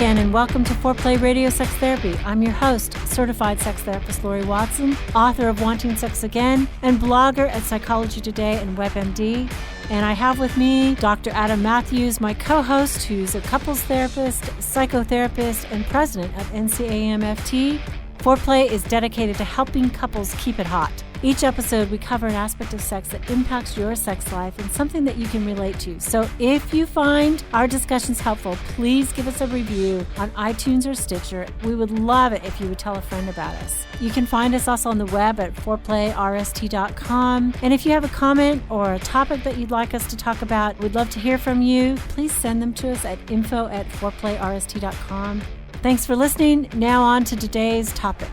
again, and welcome to Foreplay Radio Sex Therapy. I'm your host, certified sex therapist Laurie Watson, author of Wanting Sex Again, and blogger at Psychology Today and WebMD. And I have with me Dr. Adam Mathews, my co-host, who's a couples therapist, psychotherapist, and president of NCAMFT. Foreplay is dedicated to helping couples keep it hot. Each episode, we cover an aspect of sex that impacts your sex life and something that you can relate to. So if you find our discussions helpful, please give us a review on iTunes or Stitcher. We would love it if you would tell a friend about us. You can find us also on the web at foreplayrst.com. And if you have a comment or a topic that you'd like us to talk about, we'd love to hear from you. Please send them to us at info@foreplayrst.com. Thanks for listening. Now on to today's topic.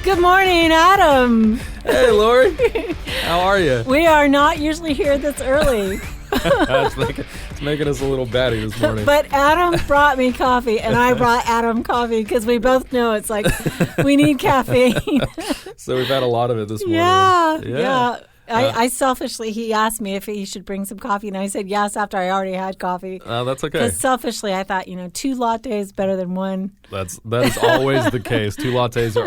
Good morning, Adam. Hey, Laurie. How are you? We are not usually here this early. It's making us a little batty this morning. But Adam brought me coffee, and I brought Adam coffee because we both know it's like we need caffeine. So we've had a lot of it this morning. Yeah. I selfishly, he asked me if he should bring some coffee, and I said yes after I already had coffee. That's okay. Because selfishly, I thought, 2 lattes better than one. That is always the case. 2 lattes are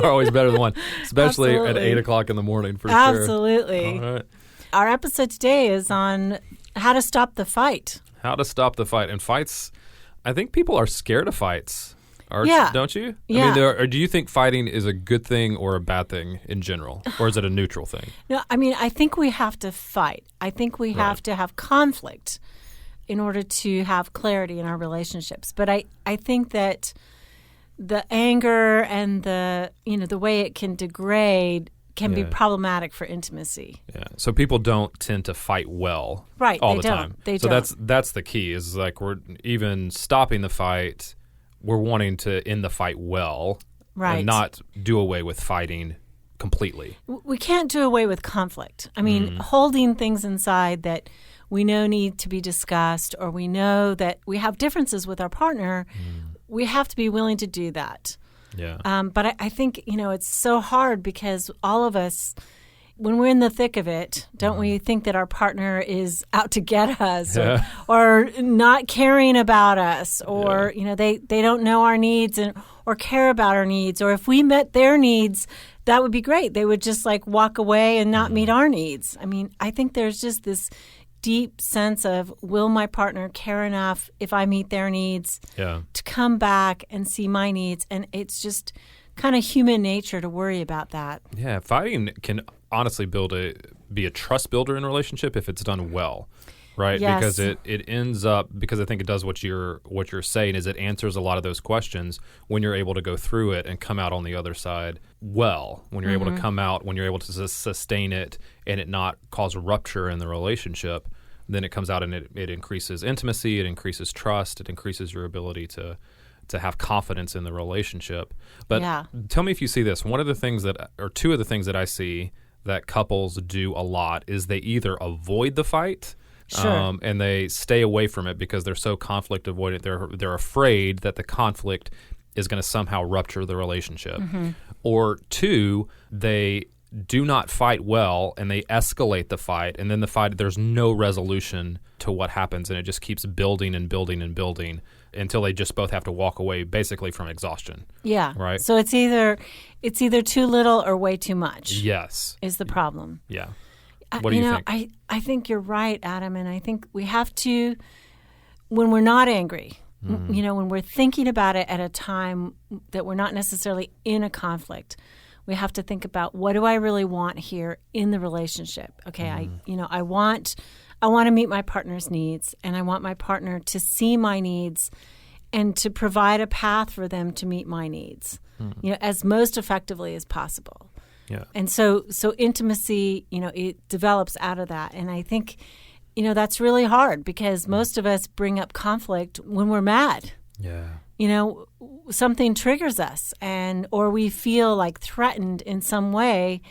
always better than one, especially Absolutely. at 8 o'clock in the morning for Absolutely. sure. All right. Our episode today is on how to stop the fight. How to stop the fight. And fights, I think people are scared of fights. Don't you? Yeah. Or do you think fighting is a good thing or a bad thing in general? Or is it a neutral thing? No, I think we have to fight. I think we have to have conflict in order to have clarity in our relationships. But I think that the anger and the way it can degrade can be problematic for intimacy. Yeah. So people don't tend to fight well all the time. They so don't. that's the key is like we're even stopping the fight. We're wanting to end the fight well and not do away with fighting completely. We can't do away with conflict. Holding things inside that we know need to be discussed, or we know that we have differences with our partner, we have to be willing to do that. Yeah. But I think, it's so hard because all of us, when we're in the thick of it, don't we think that our partner is out to get us or not caring about us, or they don't know our needs or care about our needs, or if we met their needs, that would be great. They would just walk away and not meet our needs. I think there's just this deep sense of, will my partner care enough if I meet their needs to come back and see my needs? And it's just kind of human nature to worry about that. Yeah, fighting can honestly be a trust builder in a relationship if it's done well, right? Yes. Because it ends up, because I think it does what you're saying is it answers a lot of those questions when you're able to go through it and come out on the other side well. When you're able to come out, when you're able to sustain it and it not cause a rupture in the relationship, then it comes out and it increases intimacy, it increases trust, it increases your ability to have confidence in the relationship. But tell me if you see this. Two of the things that I see that couples do a lot is they either avoid the fight and they stay away from it because they're so conflict avoidant. They're afraid that the conflict is going to somehow rupture the relationship. Or 2, they do not fight well and they escalate the fight, and then the fight, there's no resolution to what happens, and it just keeps building and building and building until they just both have to walk away basically from exhaustion. Yeah. Right? So it's either too little or way too much. Yes. Is the problem. Yeah. What do you think? I think you're right, Adam, and I think we have to, when we're not angry, when we're thinking about it at a time that we're not necessarily in a conflict, we have to think about, what do I really want here in the relationship? Okay, I want to meet my partner's needs, and I want my partner to see my needs and to provide a path for them to meet my needs, as most effectively as possible. Yeah. And so intimacy, it develops out of that. And I think, that's really hard because most of us bring up conflict when we're mad. Yeah. Something triggers us or we feel threatened in some way,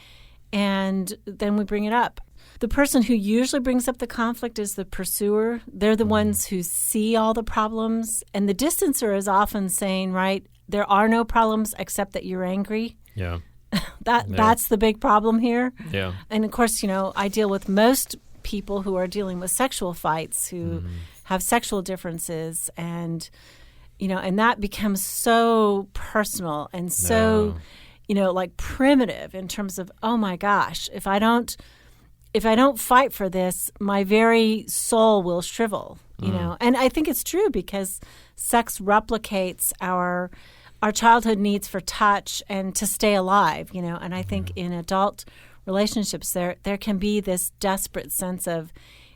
and then we bring it up. The person who usually brings up the conflict is the pursuer. They're the ones who see all the problems, and the distancer is often saying, right, there are no problems except that you're angry. Yeah. That's the big problem here. Yeah. And of course, I deal with most people who are dealing with sexual fights, who have sexual differences, and and that becomes so personal and so, like primitive in terms of, oh my gosh, if I don't fight for this, my very soul will shrivel, And I think it's true because sex replicates our childhood needs for touch and to stay alive, And I think in adult relationships, there can be this desperate sense of,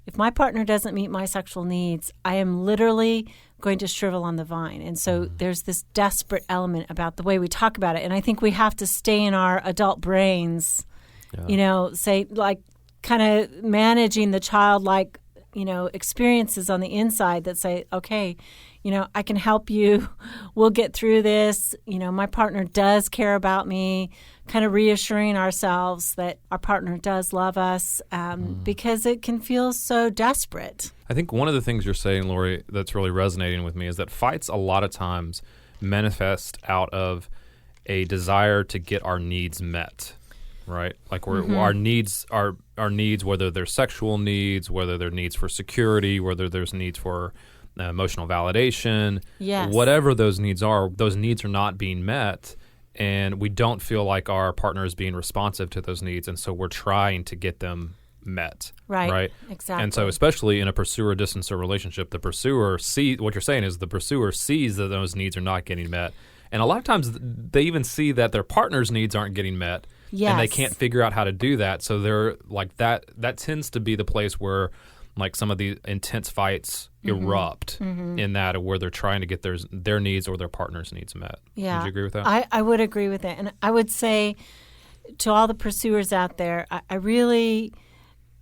if my partner doesn't meet my sexual needs, I am literally going to shrivel on the vine. And so there's this desperate element about the way we talk about it. And I think we have to stay in our adult brains, say like kind of managing the childlike, experiences on the inside that say, okay, I can help you. We'll get through this. My partner does care about me, kind of reassuring ourselves that our partner does love us because it can feel so desperate. I think one of the things you're saying, Laurie, that's really resonating with me is that fights a lot of times manifest out of a desire to get our needs met. Right, like our needs, whether they're sexual needs, whether they're needs for security, whether there's needs for emotional validation, whatever those needs are not being met, and we don't feel like our partner is being responsive to those needs, and so we're trying to get them met. Right, exactly. And so, especially in a pursuer-distancer relationship, the pursuer what you're saying is the pursuer sees that those needs are not getting met, and a lot of times they even see that their partner's needs aren't getting met. Yes. And they can't figure out how to do that. So they're like that tends to be the place where like some of the intense fights erupt in that, where they're trying to get their needs or their partner's needs met. Yeah. Would you agree with that? I would agree with that. And I would say to all the pursuers out there, I really,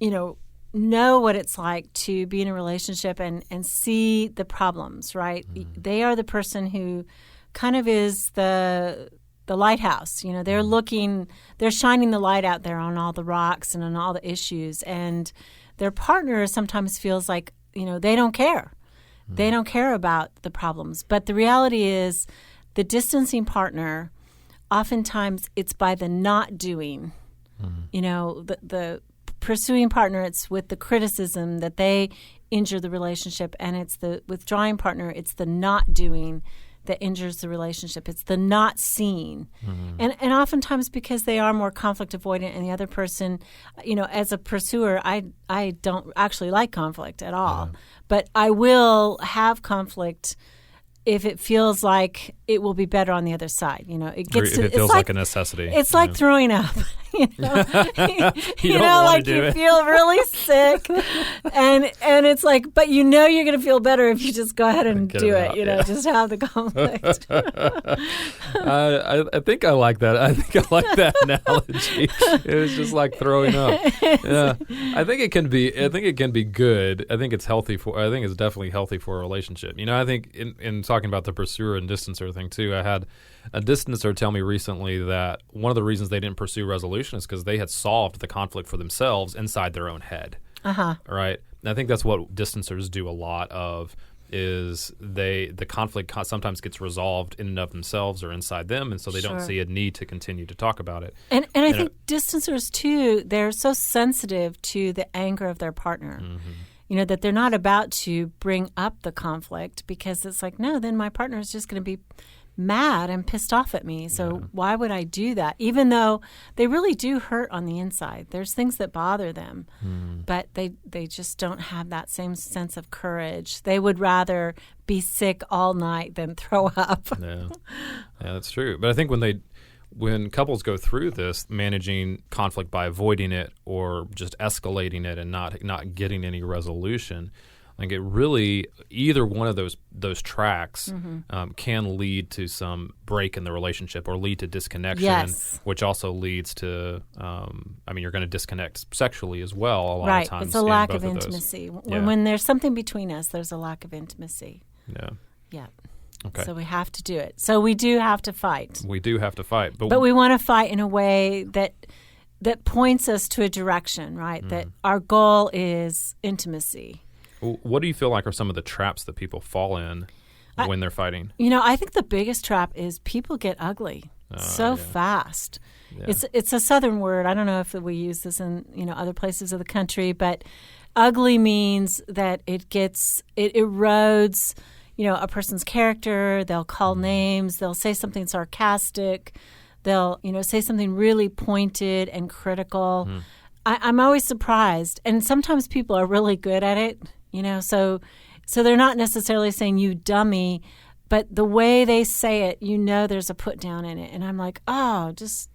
know what it's like to be in a relationship and see the problems, right? They are the person who kind of is the lighthouse. They're shining the light out there on all the rocks and on all the issues. And their partner sometimes feels like, they don't care. They don't care about the problems. But the reality is the distancing partner, oftentimes it's by the not doing. The pursuing partner, it's with the criticism that they injure the relationship. And it's the withdrawing partner, it's the not doing that injures the relationship. It's the not seeing. And oftentimes because they are more conflict avoidant and the other person, as a pursuer, I don't actually like conflict at all. But I will have conflict if it feels like it will be better on the other side. It feels like a necessity. It's like throwing up. You like you feel really sick, and it's like, but you're going to feel better if you just go ahead and do it. Just have the conflict. I think I like that. I think I like that analogy. It was just like throwing up. Yeah, I think it can be. I think it can be good. I think it's healthy I think it's definitely healthy for a relationship. I think in talking about the pursuer and distancer thing too, I had a distancer tell me recently that one of the reasons they didn't pursue resolution is because they had solved the conflict for themselves inside their own head. Right? And I think that's what distancers do a lot of, is the conflict sometimes gets resolved in and of themselves or inside them, and so they don't see a need to continue to talk about it. And I think distancers too, they're so sensitive to the anger of their partner. That they're not about to bring up the conflict because it's like, no, then my partner is just going to be mad and pissed off at me. So why would I do that? Even though they really do hurt on the inside. There's things that bother them, but they just don't have that same sense of courage. They would rather be sick all night than throw up. Yeah, that's true. But I think when couples go through this, managing conflict by avoiding it or just escalating it and not getting any resolution, like it really, either one of those tracks can lead to some break in the relationship or lead to disconnection, which also leads to, you're going to disconnect sexually as well a lot of times. It's a lack of intimacy. When there's something between us, there's a lack of intimacy. Yeah. Okay. So we have to do it. So we do have to fight. But we want to fight in a way that points us to a direction, right? That our goal is intimacy. What do you feel like are some of the traps that people fall in when they're fighting? I think the biggest trap is people get ugly fast. Yeah. It's a Southern word. I don't know if we use this in other places of the country, but ugly means that it erodes a person's character. They'll call names. They'll say something sarcastic. They'll, say something really pointed and critical. I'm always surprised. And sometimes people are really good at it, so they're not necessarily saying you dummy, but the way they say it, there's a put down in it. And I'm like, oh, just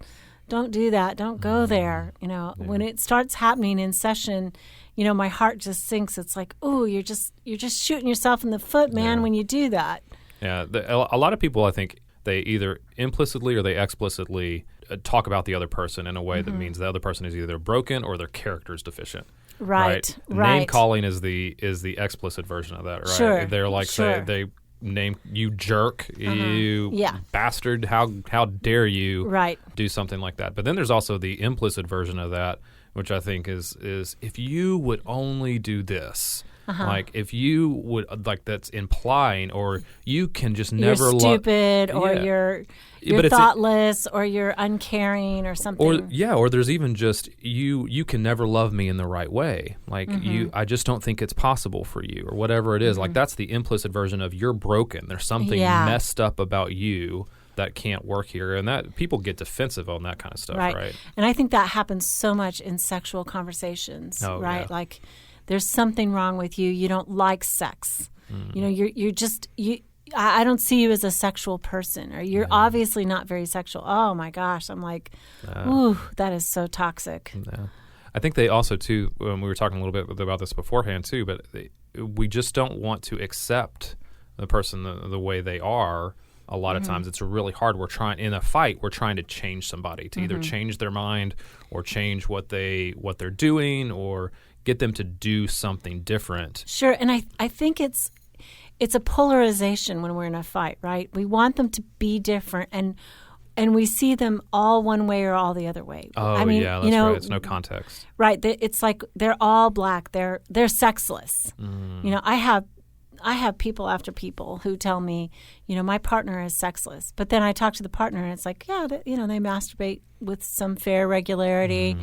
don't do that. Don't go there. When it starts happening in session, my heart just sinks. It's like, oh, you're just shooting yourself in the foot, man, when you do that. Yeah. A lot of people, I think, they either implicitly or they explicitly talk about the other person in a way that means the other person is either broken or their character is deficient. Right. Name calling is the explicit version of that, right? Sure. They're like, they name you jerk, you bastard, how dare you do something like that. But then there's also the implicit version of that, which I think is if you would only do this, like if you would, like that's implying, or you can just never you're stupid or you're thoughtless or you're uncaring or something. Or there's even just you can never love me in the right way. Like I just don't think it's possible for you, or whatever it is. Like that's the implicit version of you're broken. There's something messed up about you that can't work here, and that people get defensive on that kind of stuff, right? And I think that happens so much in sexual conversations, right? Yeah. Like there's something wrong with you. You don't like sex. You're just I don't see you as a sexual person, or you're obviously not very sexual. Oh my gosh, I'm like, ooh, that is so toxic. Yeah. I think they also too, we were talking a little bit about this beforehand too, but we just don't want to accept the person the way they are. A lot of times it's really hard. In a fight, we're trying to change somebody, to either change their mind or change what they're doing, or get them to do something different. Sure, and I think it's a polarization when we're in a fight, right? We want them to be different, and we see them all one way or all the other way. Oh, I mean, yeah, that's right. It's no context. Right. It's like they're all black. They're sexless. I have people after people who tell me, my partner is sexless. But then I talk to the partner, and it's like, they masturbate with some fair regularity.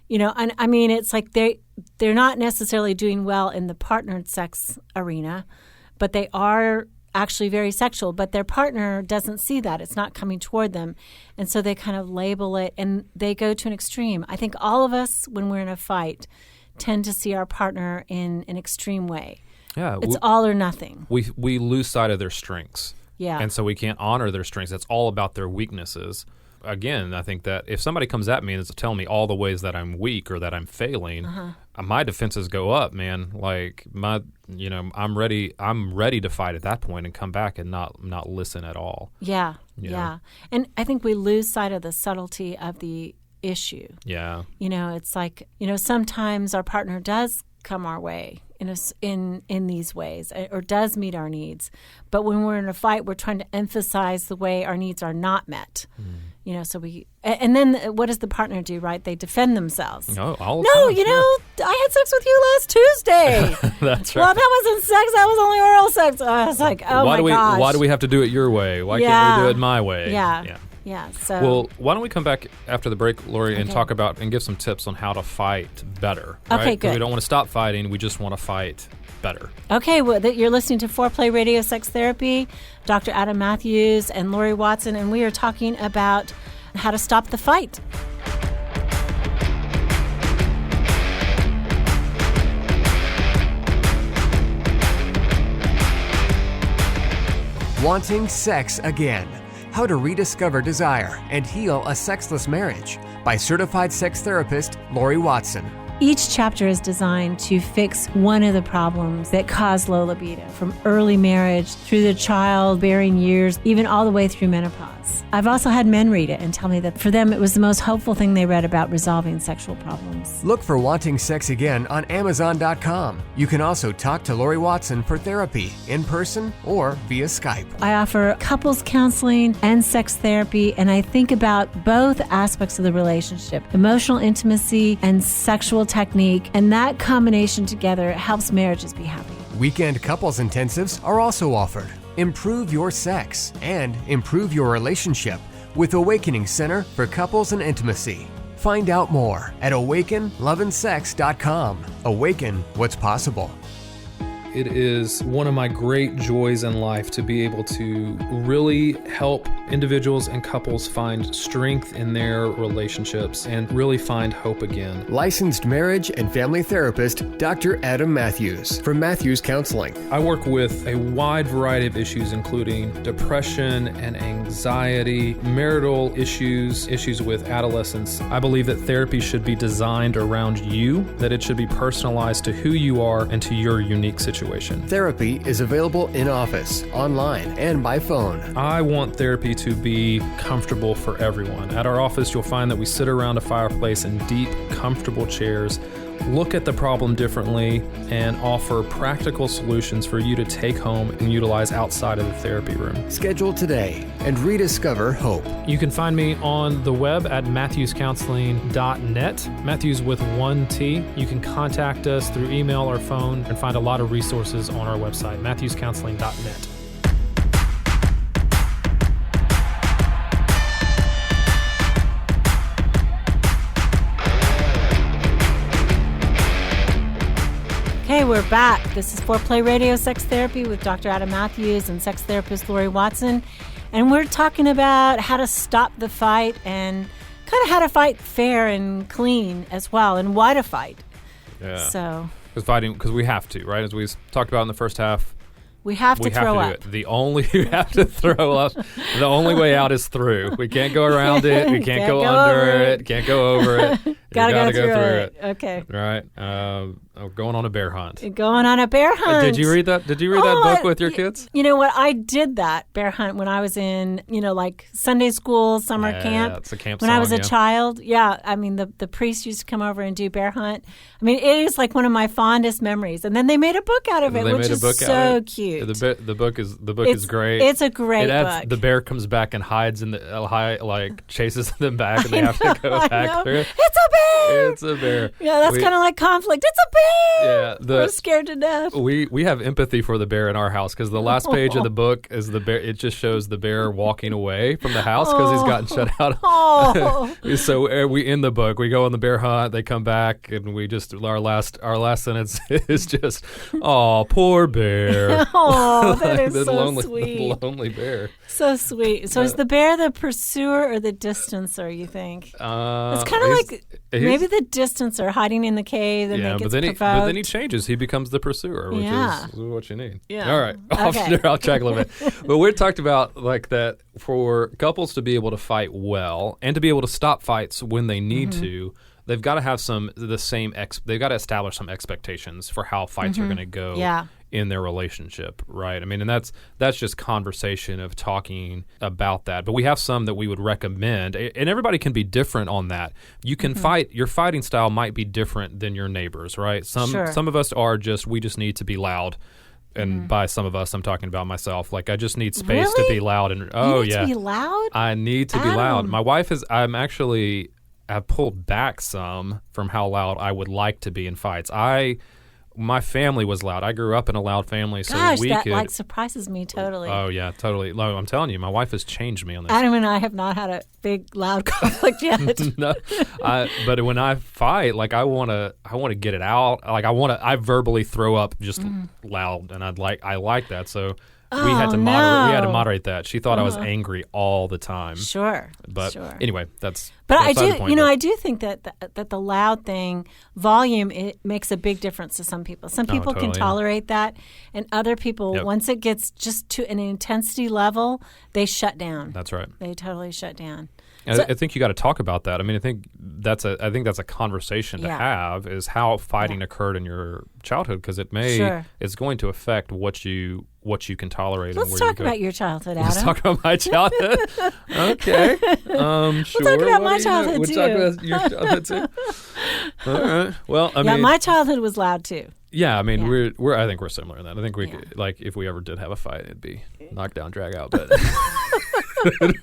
And I mean, it's like they're not necessarily doing well in the partnered sex arena, but they are actually very sexual. But their partner doesn't see that. It's not coming toward them. And so they kind of label it, and they go to an extreme. I think all of us, when we're in a fight, tend to see our partner in an extreme way. Yeah, it's all or nothing. We lose sight of their strengths. Yeah. And so we can't honor their strengths. It's all about their weaknesses. Again, I think that if somebody comes at me and is telling me all the ways that I'm weak or that I'm failing, my defenses go up, man. Like I'm ready to fight at that point and come back and not listen at all. Yeah. Yeah. And I think we lose sight of the subtlety of the issue. Yeah. It's like, sometimes our partner does come our way in these ways, or does meet our needs. But when we're in a fight, we're trying to emphasize the way our needs are not met. So and then what does the partner do, right? They defend themselves. No, I had sex with you last Tuesday. That's right. Well, that wasn't sex. That was only oral sex. I was like, gosh. Why do we have to do it your way? Why can't we do it my way? Yeah. So, well, why don't we come back after the break, Laurie, and talk about and give some tips on how to fight better. Right? Okay, good. We don't want to stop fighting. We just want to fight better. Okay, well, you're listening to Foreplay Radio Sex Therapy, Dr. Adam Mathews and Laurie Watson, and we are talking about how to stop the fight. Wanting sex again. How to rediscover desire and heal a sexless marriage by certified sex therapist Laurie Watson. Each chapter is designed to fix one of the problems that cause low libido, from early marriage through the childbearing years, even all the way through menopause. I've also had men read it and tell me that for them it was the most hopeful thing they read about resolving sexual problems. Look for Wanting Sex Again on Amazon.com. You can also talk to Laurie Watson for therapy in person or via Skype. I offer couples counseling and sex therapy, and I think about both aspects of the relationship, emotional intimacy and sexual technique, and that combination together helps marriages be happy. Weekend couples intensives are also offered. Improve your sex and improve your relationship with Awakening Center for Couples and Intimacy. Find out more at awakenloveandsex.com. Awaken what's possible. It is one of my great joys in life to be able to really help individuals and couples find strength in their relationships and really find hope again. Licensed marriage and family therapist, Dr. Adam Mathews from Mathews Counseling. I work with a wide variety of issues, including depression and anxiety, marital issues, issues with adolescence. I believe that therapy should be designed around you, that it should be personalized to who you are and to your unique situation. Therapy is available in office, online, and by phone. I want therapy to be comfortable for everyone. At our office, you'll find that we sit around a fireplace in deep, comfortable chairs, look at the problem differently, and offer practical solutions for you to take home and utilize outside of the therapy room. Schedule today and rediscover hope. You can find me on the web at mathewscounseling.net, Mathews with 1 T. You can contact us through email or phone and find a lot of resources on our website, mathewscounseling.net. Hey, we're back. This is Foreplay Radio Sex Therapy with Dr. Adam Mathews and sex therapist Laurie Watson. And we're talking about how to stop the fight and kind of how to fight fair and clean as well, and why to fight. Yeah. So, Because we have to, right? As we talked about in the first half, we have to throw up. The only we have to throw up. The only way out is through. We can't go around it. We can't go under it. Can't go over it. Gotta go through it. Okay. Right. Going on a bear hunt. Going on a bear hunt. Did you read that? Did you read that book with your kids? You know what? I did that bear hunt when I was in, like Sunday school, summer camp. It's a camp when song, I was a child. Yeah. I mean, the priest used to come over and do bear hunt. I mean, it is like one of my fondest memories. And then they made a book out of it, which is so cute. The book is great. It's a great book. The bear comes back and hides in the chases them back, and they have to go back through it. It's a bear. It's a bear. Yeah, that's kind of like conflict. It's a bear. Yeah, we're scared to death. We have empathy for the bear in our house because the last page of the book is the bear. It just shows the bear walking away from the house because he's gotten shut out. So we in the book we go on the bear hunt. They come back and we just our last sentence is just, "Oh, poor bear." Oh, that is so sweet. The lonely bear. So sweet. So is the bear the pursuer or the distancer, you think? It's kind of like maybe the distancer hiding in the cave and then gets provoked. But then he changes. He becomes the pursuer, which is what you need. Yeah. All right. Okay. I'll check a little bit. But we talked about like that for couples to be able to fight well and to be able to stop fights when they need to. They've got to have they've got to establish some expectations for how fights are going to go in their relationship, right? I mean, and that's just conversation of talking about that. But we have some that we would recommend, and everybody can be different on that. You can fight. Your fighting style might be different than your neighbors, right? Some of us are we just need to be loud. And by some of us, I'm talking about myself. Like, I just need space to be loud. And you need to be loud? I need to be loud. My wife I've pulled back some from how loud I would like to be in fights. My family was loud. I grew up in a loud family, so that surprises me totally. Oh yeah, totally. No, I'm telling you, my wife has changed me on this. Adam and I have not had a big loud conflict yet. No, but when I fight, like I want to get it out. Like I verbally throw up just loud, and I like that. So. We had to moderate that. She thought I was angry all the time. Sure. But anyway, that's. But I do think that the loud thing, volume, it makes a big difference to some people. Some people can tolerate that, and other people, once it gets just to an intensity level, they shut down. That's right. They totally shut down. I think you got to talk about that. I mean, I think that's a conversation to have, is how fighting occurred in your childhood, because it's going to affect what you can tolerate. Let's talk about your childhood, Adam. Let's talk about my childhood. Okay. Sure. We'll talk about my childhood too. We'll talk about your childhood too. All right. Well, I mean, my childhood was loud too. Yeah, I mean, I think we're similar in that. I think we could, like, if we ever did have a fight, it'd be knockdown, drag out. But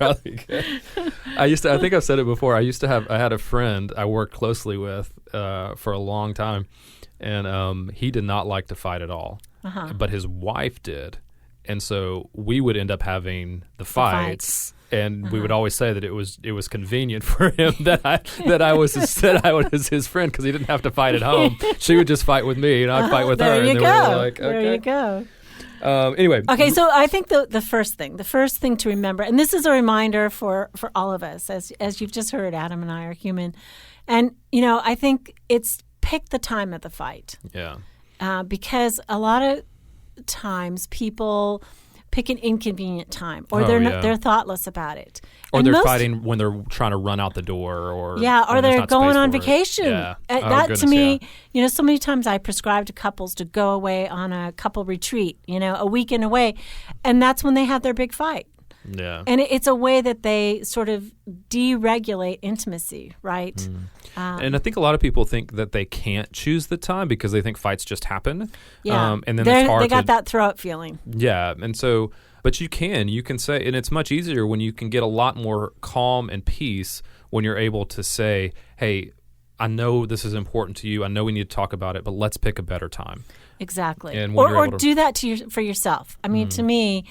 I think I've said it before. I had a friend I worked closely with for a long time, and he did not like to fight at all. But his wife did, and so we would end up having the fights. And we would always say that it was convenient for him that I was his friend because he didn't have to fight at home. She would just fight with me, and I'd fight with her. There you and go. then we were like, okay. There you go. Anyway. Okay, so I think the first thing to remember, and this is a reminder for all of us, as you've just heard, Adam and I are human. And, I think it's pick the time of the fight. Yeah. Because a lot of times people pick an inconvenient time, or they're thoughtless about it, or they're fighting when they're trying to run out the door, or they're going on vacation. Yeah. That to me, so many times I prescribe to couples to go away on a couple retreat, a weekend away, and that's when they have their big fight. Yeah, and it's a way that they sort of deregulate intimacy, right? And I think a lot of people think that they can't choose the time because they think fights just happen. Yeah, and then it's hard they got that throw up feeling. Yeah, and so, but you can say, and it's much easier when you can get a lot more calm and peace when you're able to say, hey, I know this is important to you. I know we need to talk about it, but let's pick a better time. Exactly. And or do that for yourself. I mean, to me,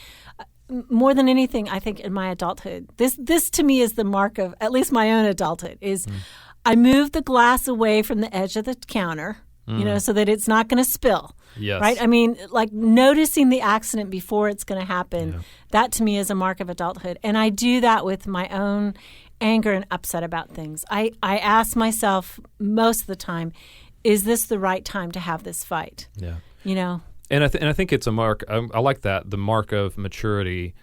more than anything, I think in my adulthood, this to me is the mark of at least my own adulthood, is I move the glass away from the edge of the counter, so that it's not going to spill. Yes. Right? I mean, like noticing the accident before it's going to happen, that to me is a mark of adulthood. And I do that with my own anger and upset about things. I ask myself most of the time, is this the right time to have this fight? Yeah. And I think it's a mark. I like that, the mark of maturity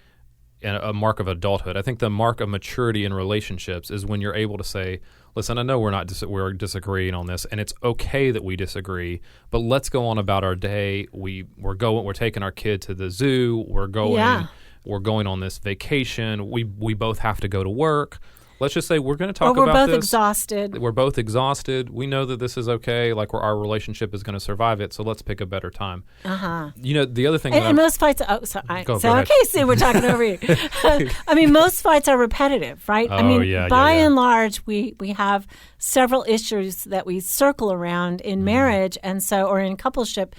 and a mark of adulthood. I think the mark of maturity in relationships is when you're able to say, listen, I know we're disagreeing on this, and it's okay that we disagree, but let's go on about our day. We're taking our kid to the zoo. We're going on this vacation. We both have to go to work. Let's just say we're going to talk about this. We're both exhausted. We're both exhausted. We know that this is okay. Like our relationship is going to survive it. So let's pick a better time. The other thing. And most fights. Oh, sorry. So we're talking over you. I mean, most fights are repetitive, right? By and large, we have several issues that we circle around in marriage, and so, or in coupleship.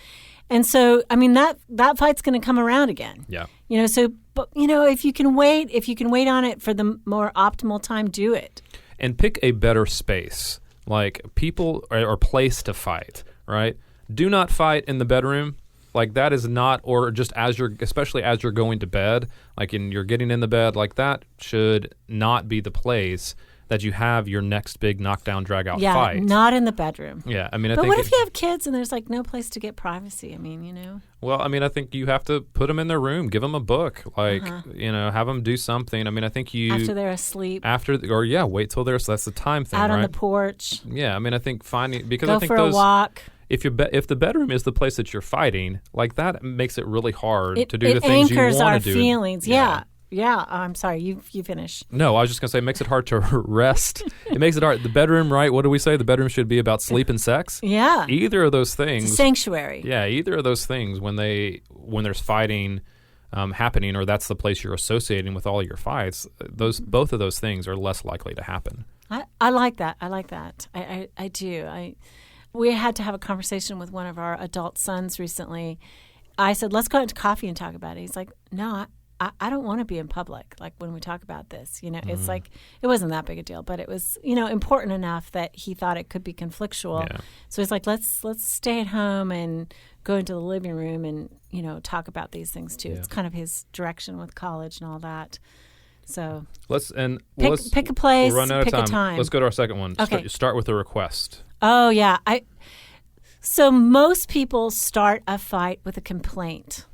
And so, I mean, that fight's going to come around again. Yeah. But if you can wait on it for the more optimal time, do it. And pick a better space, like people or place to fight, right? Do not fight in the bedroom. Like that is not, or just especially as you're going to bed, like you're getting in the bed, like that should not be the place that you have your next big knockdown, drag-out fight. Yeah, not in the bedroom. Yeah, I think what if you have kids and there's like no place to get privacy? I mean, Well, I mean, I think you have to put them in their room, give them a book, have them do something. I mean, I think after they're asleep. Wait till they're. So that's the time thing, out right? on the porch. Yeah, I mean, I think finding because go I think for a walk. If the bedroom is the place that you're fighting, like that makes it really hard to do the things you want to do. It anchors our feelings. Yeah. Yeah, I'm sorry. You finish. No, I was just going to say it makes it hard to rest. It makes it hard. The bedroom, right? What do we say? The bedroom should be about sleep and sex? Yeah. Either of those things. It's a sanctuary. Yeah, either of those things when there's fighting happening, or that's the place you're associating with all your fights, both of those things are less likely to happen. I like that. I do. We had to have a conversation with one of our adult sons recently. I said, let's go out to coffee and talk about it. He's like, no, I don't want to be in public, like when we talk about this. It's like it wasn't that big a deal, but it was, important enough that he thought it could be conflictual. Yeah. So he's like, let's stay at home and go into the living room and, talk about these things too. Yeah. It's kind of his direction with college and all that. So pick a place, we'll run out pick of time. A time. Let's go to our second one. Okay. Start with a request. Oh, yeah. So most people start a fight with a complaint.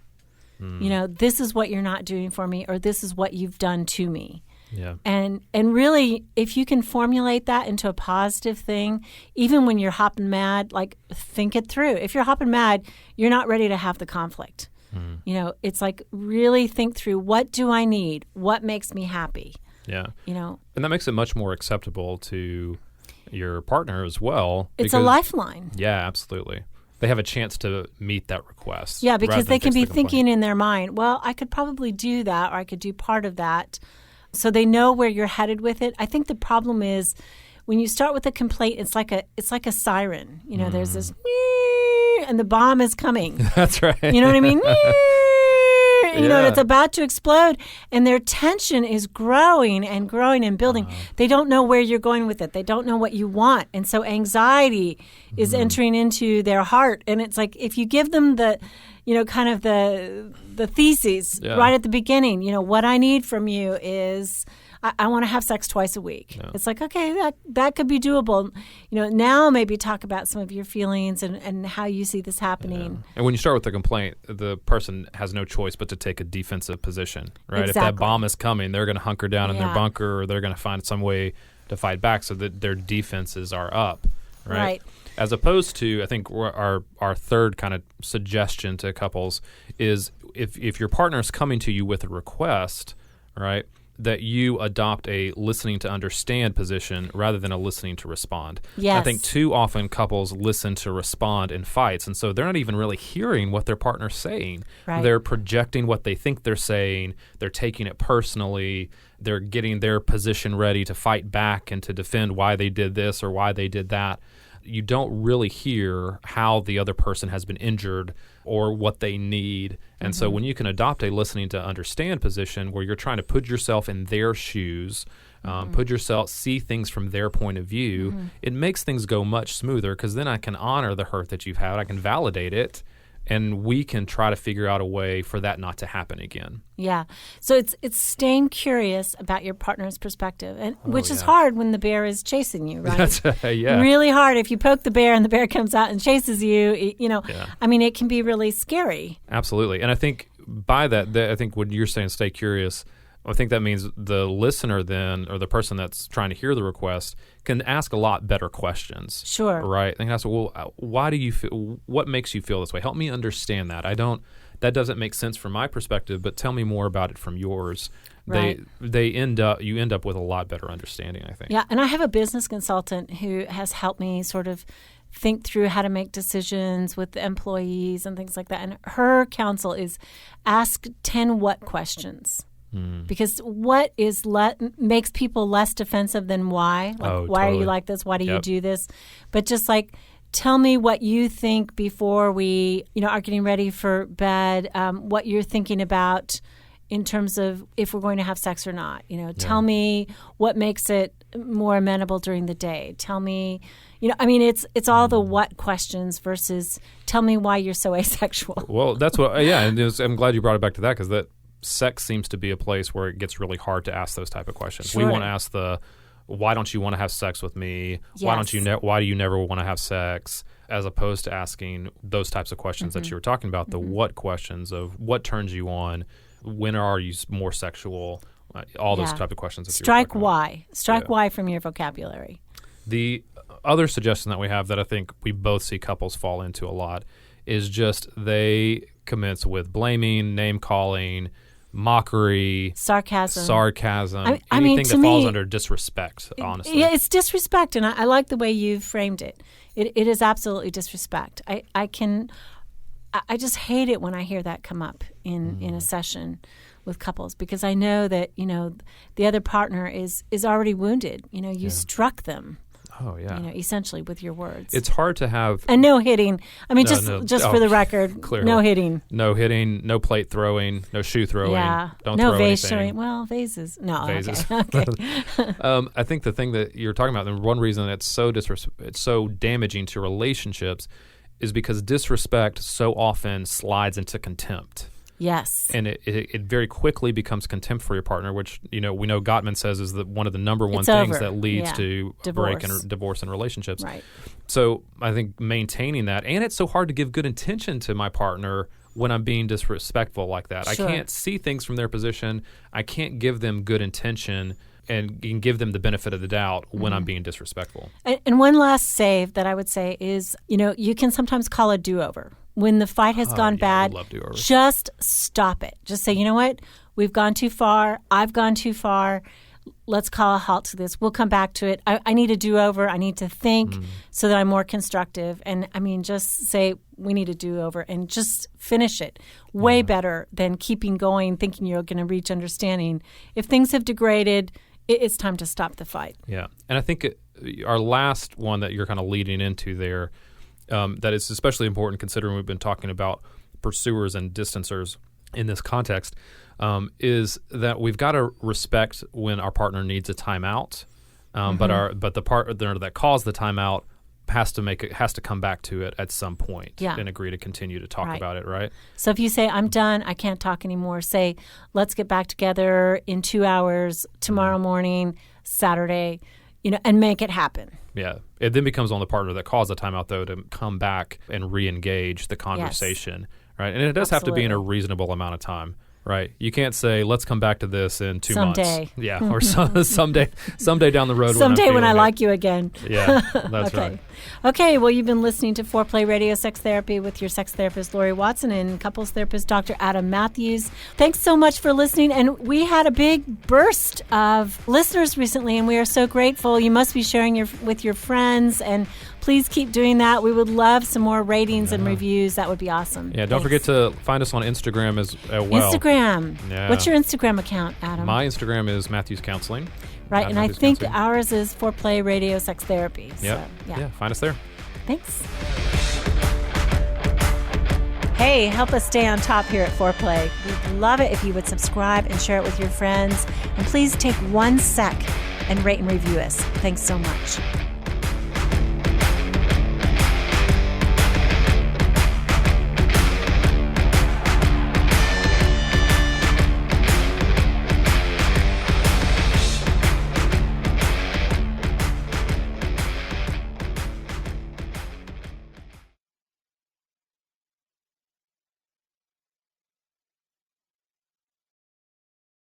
This is what you're not doing for me, or this is what you've done to me. Yeah. And really, if you can formulate that into a positive thing, even when you're hopping mad, like think it through. If you're hopping mad, you're not ready to have the conflict. It's like really think through, what do I need? What makes me happy? Yeah. And that makes it much more acceptable to your partner as well. It's a lifeline. Yeah, absolutely. They have a chance to meet that request. Yeah, because they can be thinking in their mind, well, I could probably do that, or I could do part of that. So they know where you're headed with it. I think the problem is when you start with a complaint, it's like a siren. There's this, and the bomb is coming. That's right. You know what I mean? and it's about to explode, and their tension is growing and growing and building. They don't know where you're going with it. They don't know what you want. And so anxiety is entering into their heart. And it's like, if you give them the, kind of the theses right at the beginning, what I need from you is I want to have sex twice a week. Yeah. It's like, okay, that could be doable. Now maybe talk about some of your feelings and how you see this happening. Yeah. And when you start with the complaint, the person has no choice but to take a defensive position, right? Exactly. If that bomb is coming, they're going to hunker down in their bunker, or they're going to find some way to fight back so that their defenses are up, right? As opposed to, I think our third kind of suggestion to couples is if your partner is coming to you with a request, right, that you adopt a listening to understand position rather than a listening to respond. Yes. I think too often couples listen to respond in fights, and so they're not even really hearing what their partner's saying. Right. They're projecting what they think they're saying. They're taking it personally. They're getting their position ready to fight back and to defend why they did this or why they did that. You don't really hear how the other person has been injured or what they need. And so when you can adopt a listening to understand position where you're trying to put yourself in their shoes, see things from their point of view, it makes things go much smoother, because then I can honor the hurt that you've had. I can validate it. And we can try to figure out a way for that not to happen again. Yeah. So it's staying curious about your partner's perspective, and which is hard when the bear is chasing you, right? That's really hard. If you poke the bear and the bear comes out and chases you, I mean, it can be really scary. Absolutely. And I think by that, I think when you're saying stay curious, I think that means the listener then, or the person that's trying to hear the request, can ask a lot better questions. Sure. Right? They can ask, well, why do you feel, what makes you feel this way? Help me understand that. That doesn't make sense from my perspective, but tell me more about it from yours. Right. You end up with a lot better understanding, I think. Yeah. And I have a business consultant who has helped me sort of think through how to make decisions with the employees and things like that. And her counsel is ask 10 what questions. Because what makes people less defensive than why? Like, why are you like this? Why do you do this? But just like, tell me what you think before we, are getting ready for bed, what you're thinking about in terms of if we're going to have sex or not. Tell me what makes it more amenable during the day. Tell me, it's all the what questions versus tell me why you're so asexual. Well, that's what, and I'm glad you brought it back to that, because that sex seems to be a place where it gets really hard to ask those type of questions. Sure. We want to ask why don't you want to have sex with me? Yes. Why do you never want to have sex? As opposed to asking those types of questions that you were talking about, the what questions of what turns you on, when are you more sexual, all those type of questions. That Strike why. Strike why from your vocabulary. The other suggestion that we have that I think we both see couples fall into a lot is just they commence with blaming, name calling, mockery, sarcasm, anything that falls under disrespect, honestly. Yeah, it's disrespect, and I like the way you've framed it. It is absolutely disrespect. I just hate it when I hear that come up in a session with couples, because I know that, the other partner is already wounded. You struck them. Oh, yeah. Essentially with your words. It's hard to have... And no hitting. I mean, just for the record, clearly. No hitting. No hitting, no plate throwing, no shoe throwing. Yeah. Don't no throw vase anything. showing. Well, vases. No. Vases. Okay. I think the thing that you're talking about, and one reason it's so damaging to relationships, is because disrespect so often slides into contempt. Yes. And it very quickly becomes contempt for your partner, which, we know Gottman says is one of the number one things that leads to divorce in relationships. Right. So I think maintaining that, and it's so hard to give good intention to my partner when I'm being disrespectful like that. Sure. I can't see things from their position. I can't give them good intention and give them the benefit of the doubt when I'm being disrespectful. And one last save that I would say is, you can sometimes call a do-over. When the fight has gone bad, just stop it. Just say, you know what? We've gone too far. I've gone too far. Let's call a halt to this. We'll come back to it. I need a do-over. I need to think so that I'm more constructive. And, just say we need a do-over and just finish it. Way better than keeping going, thinking you're going to reach understanding. If things have degraded, it's time to stop the fight. Yeah. And I think our last one that you're kind of leading into there, that is especially important considering we've been talking about pursuers and distancers, in this context is that we've got to respect when our partner needs a timeout, but the partner that caused the timeout has to come back to it at some point and agree to continue to talk about it, right? So if you say, I'm done, I can't talk anymore, say, let's get back together in 2 hours tomorrow morning, Saturday, and make it happen. Yeah. It then becomes on the partner that caused the timeout, though, to come back and re-engage the conversation, right? And it does have to be in a reasonable amount of time. Right. You can't say, let's come back to this in 2 months. Someday. Yeah. Or someday down the road. Someday when I like you again. Yeah, that's right. Okay. Well, you've been listening to Foreplay Radio Sex Therapy with your sex therapist, Laurie Watson, and couples therapist, Dr. Adam Mathews. Thanks so much for listening. And we had a big burst of listeners recently, and we are so grateful. You must be sharing with your friends, and please keep doing that. We would love some more ratings and reviews. That would be awesome. Yeah, don't forget to find us on Instagram as well. Instagram. Yeah. What's your Instagram account, Adam? My Instagram is Mathews Counseling. Right, and Mathews I think ours is Foreplay Radio Sex Therapy. So, yeah, find us there. Thanks. Hey, help us stay on top here at Foreplay. We'd love it if you would subscribe and share it with your friends. And please take 1 sec and rate and review us. Thanks so much.